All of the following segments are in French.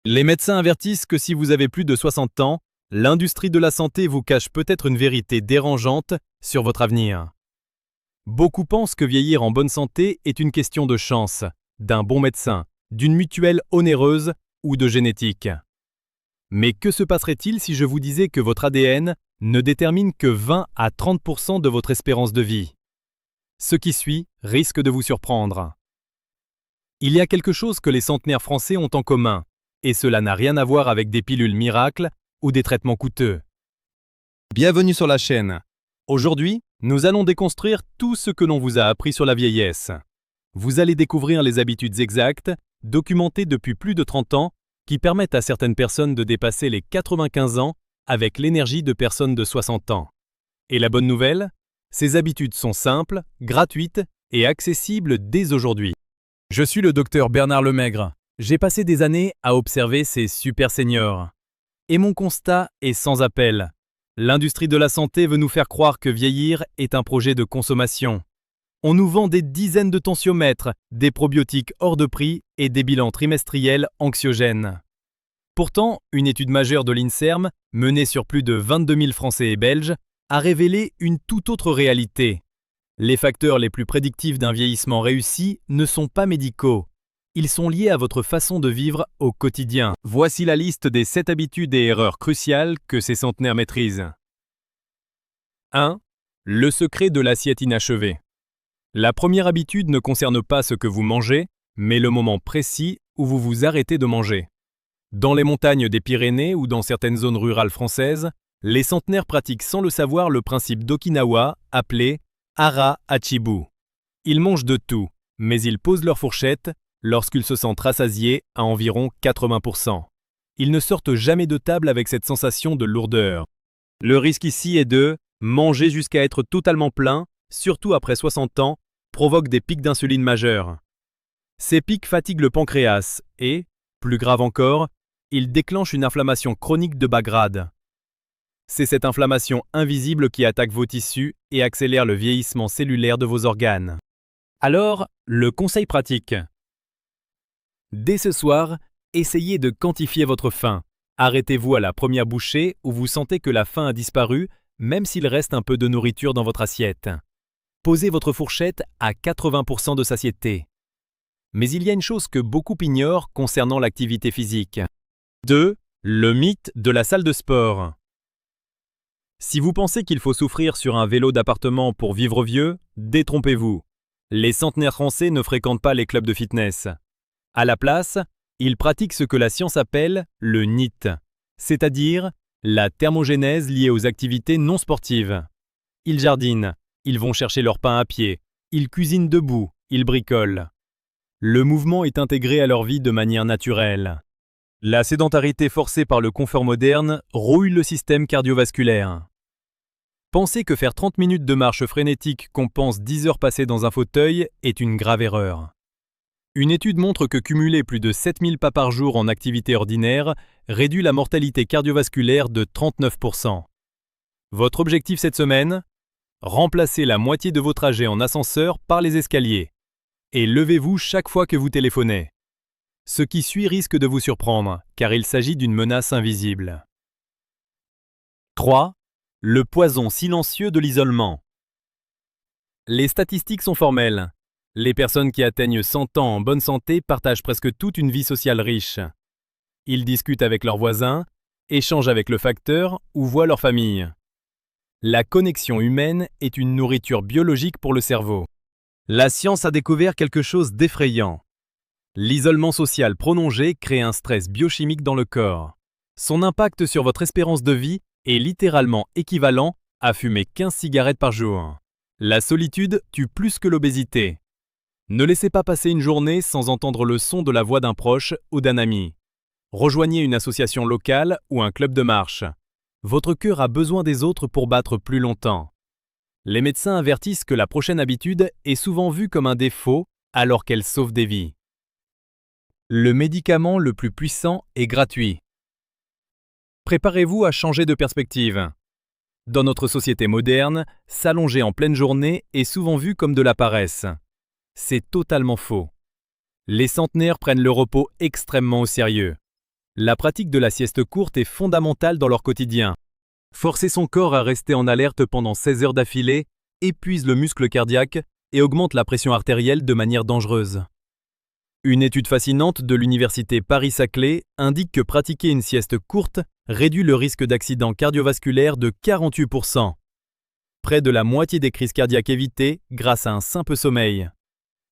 Les médecins avertissent que si vous avez plus de 60 ans, l'industrie de la santé vous cache peut-être une vérité dérangeante sur votre avenir. Beaucoup pensent que vieillir en bonne santé est une question de chance, d'un bon médecin, d'une mutuelle onéreuse ou de génétique. Mais que se passerait-il si je vous disais que votre ADN ne détermine que 20 à 30% de votre espérance de vie? Ce qui suit risque de vous surprendre. Il y a quelque chose que les centenaires français ont en commun, et cela n'a rien à voir avec des pilules miracles ou des traitements coûteux. Bienvenue sur la chaîne. Aujourd'hui, nous allons déconstruire tout ce que l'on vous a appris sur la vieillesse. Vous allez découvrir les habitudes exactes, documentées depuis plus de 30 ans, qui permettent à certaines personnes de dépasser les 95 ans avec l'énergie de personnes de 60 ans. Et la bonne nouvelle, ces habitudes sont simples, gratuites et accessibles dès aujourd'hui. Je suis le docteur Bernard Lemaigre. J'ai passé des années à observer ces super seniors. Et mon constat est sans appel. L'industrie de la santé veut nous faire croire que vieillir est un projet de consommation. On nous vend des dizaines de tensiomètres, des probiotiques hors de prix et des bilans trimestriels anxiogènes. Pourtant, une étude majeure de l'INSERM, menée sur plus de 22 000 Français et Belges, a révélé une toute autre réalité. Les facteurs les plus prédictifs d'un vieillissement réussi ne sont pas médicaux. Ils sont liés à votre façon de vivre au quotidien. Voici la liste des 7 habitudes et erreurs cruciales que ces centenaires maîtrisent. 1. Le secret de l'assiette inachevée. La première habitude ne concerne pas ce que vous mangez, mais le moment précis où vous vous arrêtez de manger. Dans les montagnes des Pyrénées ou dans certaines zones rurales françaises, les centenaires pratiquent sans le savoir le principe d'Okinawa appelé Hara Hachibu. Ils mangent de tout, mais ils posent leur fourchette lorsqu'ils se sentent rassasiés à environ 80%. Ils ne sortent jamais de table avec cette sensation de lourdeur. Le risque ici est de manger jusqu'à être totalement plein, surtout après 60 ans, provoque des pics d'insuline majeurs. Ces pics fatiguent le pancréas et, plus grave encore, ils déclenchent une inflammation chronique de bas grade. C'est cette inflammation invisible qui attaque vos tissus et accélère le vieillissement cellulaire de vos organes. Alors, le conseil pratique. Dès ce soir, essayez de quantifier votre faim. Arrêtez-vous à la première bouchée où vous sentez que la faim a disparu, même s'il reste un peu de nourriture dans votre assiette. Posez votre fourchette à 80% de satiété. Mais il y a une chose que beaucoup ignorent concernant l'activité physique. 2. Le mythe de la salle de sport. Si vous pensez qu'il faut souffrir sur un vélo d'appartement pour vivre vieux, détrompez-vous. Les centenaires français ne fréquentent pas les clubs de fitness. À la place, ils pratiquent ce que la science appelle le NEAT, c'est-à-dire la thermogénèse liée aux activités non sportives. Ils jardinent, ils vont chercher leur pain à pied, ils cuisinent debout, ils bricolent. Le mouvement est intégré à leur vie de manière naturelle. La sédentarité forcée par le confort moderne rouille le système cardiovasculaire. Penser que faire 30 minutes de marche frénétique compense 10 heures passées dans un fauteuil est une grave erreur. Une étude montre que cumuler plus de 7000 pas par jour en activité ordinaire réduit la mortalité cardiovasculaire de 39%. Votre objectif cette semaine? Remplacez la moitié de vos trajets en ascenseur par les escaliers. Et levez-vous chaque fois que vous téléphonez. Ce qui suit risque de vous surprendre, car il s'agit d'une menace invisible. 3. Le poison silencieux de l'isolement. Les statistiques sont formelles. Les personnes qui atteignent 100 ans en bonne santé partagent presque toute une vie sociale riche. Ils discutent avec leurs voisins, échangent avec le facteur ou voient leur famille. La connexion humaine est une nourriture biologique pour le cerveau. La science a découvert quelque chose d'effrayant. L'isolement social prolongé crée un stress biochimique dans le corps. Son impact sur votre espérance de vie est littéralement équivalent à fumer 15 cigarettes par jour. La solitude tue plus que l'obésité. Ne laissez pas passer une journée sans entendre le son de la voix d'un proche ou d'un ami. Rejoignez une association locale ou un club de marche. Votre cœur a besoin des autres pour battre plus longtemps. Les médecins avertissent que la prochaine habitude est souvent vue comme un défaut alors qu'elle sauve des vies. Le médicament le plus puissant est gratuit. Préparez-vous à changer de perspective. Dans notre société moderne, s'allonger en pleine journée est souvent vu comme de la paresse. C'est totalement faux. Les centenaires prennent le repos extrêmement au sérieux. La pratique de la sieste courte est fondamentale dans leur quotidien. Forcer son corps à rester en alerte pendant 16 heures d'affilée épuise le muscle cardiaque et augmente la pression artérielle de manière dangereuse. Une étude fascinante de l'université Paris-Saclay indique que pratiquer une sieste courte réduit le risque d'accident cardiovasculaire de 48%. Près de la moitié des crises cardiaques évitées grâce à un simple sommeil.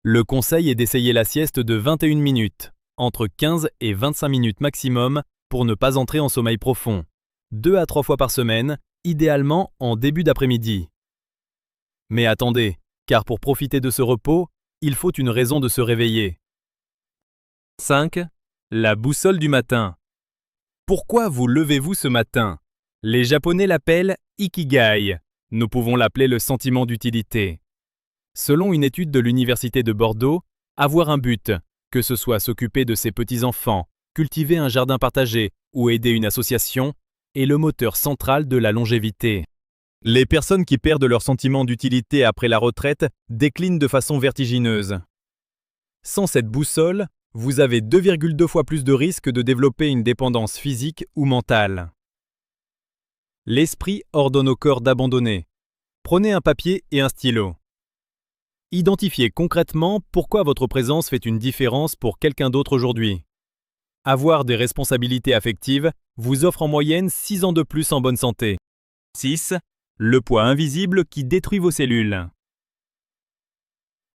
Le conseil est d'essayer la sieste de 21 minutes, entre 15 et 25 minutes maximum pour ne pas entrer en sommeil profond. 2 à 3 fois par semaine, idéalement en début d'après-midi. Mais attendez, car pour profiter de ce repos, il faut une raison de se réveiller. 5. La boussole du matin. Pourquoi vous levez-vous ce matin? Les Japonais l'appellent Ikigai. Nous pouvons l'appeler le sentiment d'utilité. Selon une étude de l'Université de Bordeaux, avoir un but, que ce soit s'occuper de ses petits-enfants, cultiver un jardin partagé ou aider une association, est le moteur central de la longévité. Les personnes qui perdent leur sentiment d'utilité après la retraite déclinent de façon vertigineuse. Sans cette boussole, vous avez 2,2 fois plus de risques de développer une dépendance physique ou mentale. L'esprit ordonne au corps d'abandonner. Prenez un papier et un stylo. Identifiez concrètement pourquoi votre présence fait une différence pour quelqu'un d'autre aujourd'hui. Avoir des responsabilités affectives vous offre en moyenne 6 ans de plus en bonne santé. 6. Le poids invisible qui détruit vos cellules.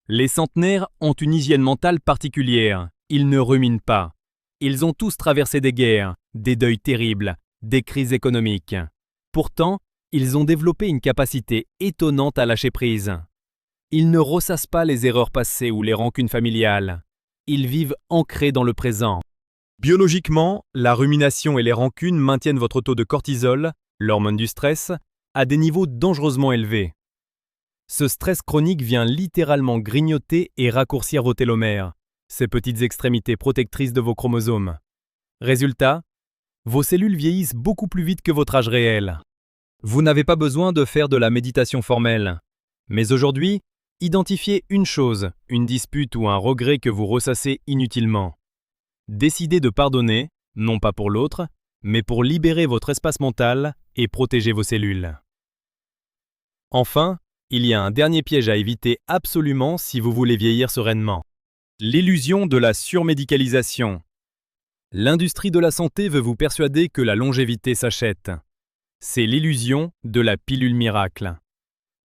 Les centenaires ont une hygiène mentale particulière. Ils ne ruminent pas. Ils ont tous traversé des guerres, des deuils terribles, des crises économiques. Pourtant, ils ont développé une capacité étonnante à lâcher prise. Ils ne ressassent pas les erreurs passées ou les rancunes familiales. Ils vivent ancrés dans le présent. Biologiquement, la rumination et les rancunes maintiennent votre taux de cortisol, l'hormone du stress, à des niveaux dangereusement élevés. Ce stress chronique vient littéralement grignoter et raccourcir vos télomères, ces petites extrémités protectrices de vos chromosomes. Résultat, vos cellules vieillissent beaucoup plus vite que votre âge réel. Vous n'avez pas besoin de faire de la méditation formelle. Mais aujourd'hui, identifiez une chose, une dispute ou un regret que vous ressassez inutilement. Décidez de pardonner, non pas pour l'autre, mais pour libérer votre espace mental et protéger vos cellules. Enfin, il y a un dernier piège à éviter absolument si vous voulez vieillir sereinement. L'illusion de la surmédicalisation. L'industrie de la santé veut vous persuader que la longévité s'achète. C'est l'illusion de la pilule miracle.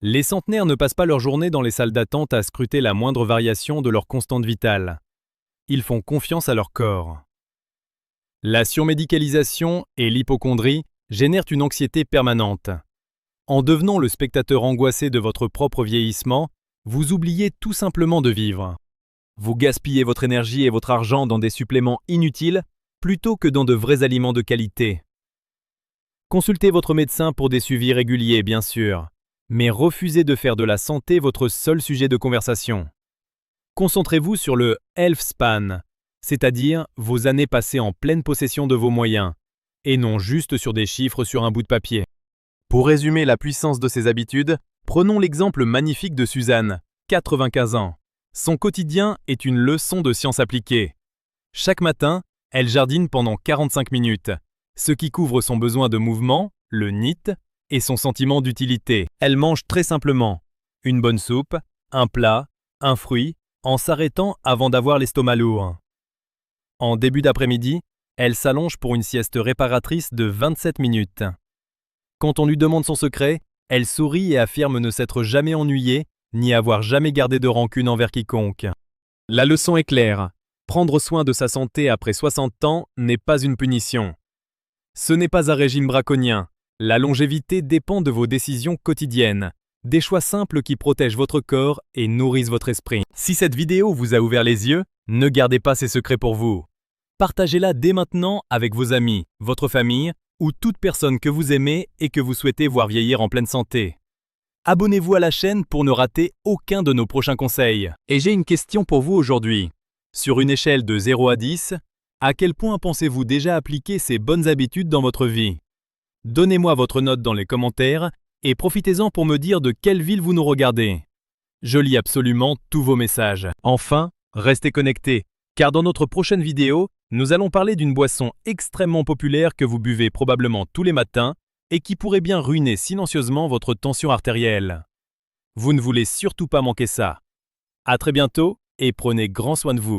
Les centenaires ne passent pas leur journée dans les salles d'attente à scruter la moindre variation de leur constante vitale. Ils font confiance à leur corps. La surmédicalisation et l'hypocondrie génèrent une anxiété permanente. En devenant le spectateur angoissé de votre propre vieillissement, vous oubliez tout simplement de vivre. Vous gaspillez votre énergie et votre argent dans des suppléments inutiles plutôt que dans de vrais aliments de qualité. Consultez votre médecin pour des suivis réguliers, bien sûr, mais refusez de faire de la santé votre seul sujet de conversation. Concentrez-vous sur le health span, c'est-à-dire vos années passées en pleine possession de vos moyens, et non juste sur des chiffres sur un bout de papier. Pour résumer la puissance de ces habitudes, prenons l'exemple magnifique de Suzanne, 95 ans. Son quotidien est une leçon de science appliquée. Chaque matin, elle jardine pendant 45 minutes, ce qui couvre son besoin de mouvement, le NEAT, et son sentiment d'utilité. Elle mange très simplement, une bonne soupe, un plat, un fruit, en s'arrêtant avant d'avoir l'estomac lourd. En début d'après-midi, elle s'allonge pour une sieste réparatrice de 27 minutes. Quand on lui demande son secret, elle sourit et affirme ne s'être jamais ennuyée, ni avoir jamais gardé de rancune envers quiconque. La leçon est claire. Prendre soin de sa santé après 60 ans n'est pas une punition. Ce n'est pas un régime braconien. La longévité dépend de vos décisions quotidiennes, des choix simples qui protègent votre corps et nourrissent votre esprit. Si cette vidéo vous a ouvert les yeux, ne gardez pas ces secrets pour vous. Partagez-la dès maintenant avec vos amis, votre famille ou toute personne que vous aimez et que vous souhaitez voir vieillir en pleine santé. Abonnez-vous à la chaîne pour ne rater aucun de nos prochains conseils. Et j'ai une question pour vous aujourd'hui. Sur une échelle de 0 à 10, à quel point pensez-vous déjà appliquer ces bonnes habitudes dans votre vie? Donnez-moi votre note dans les commentaires et profitez-en pour me dire de quelle ville vous nous regardez. Je lis absolument tous vos messages. Enfin, restez connectés, car dans notre prochaine vidéo, Nous allons parler d'une boisson extrêmement populaire que vous buvez probablement tous les matins et qui pourrait bien ruiner silencieusement votre tension artérielle. Vous ne voulez surtout pas manquer ça. À très bientôt et prenez grand soin de vous.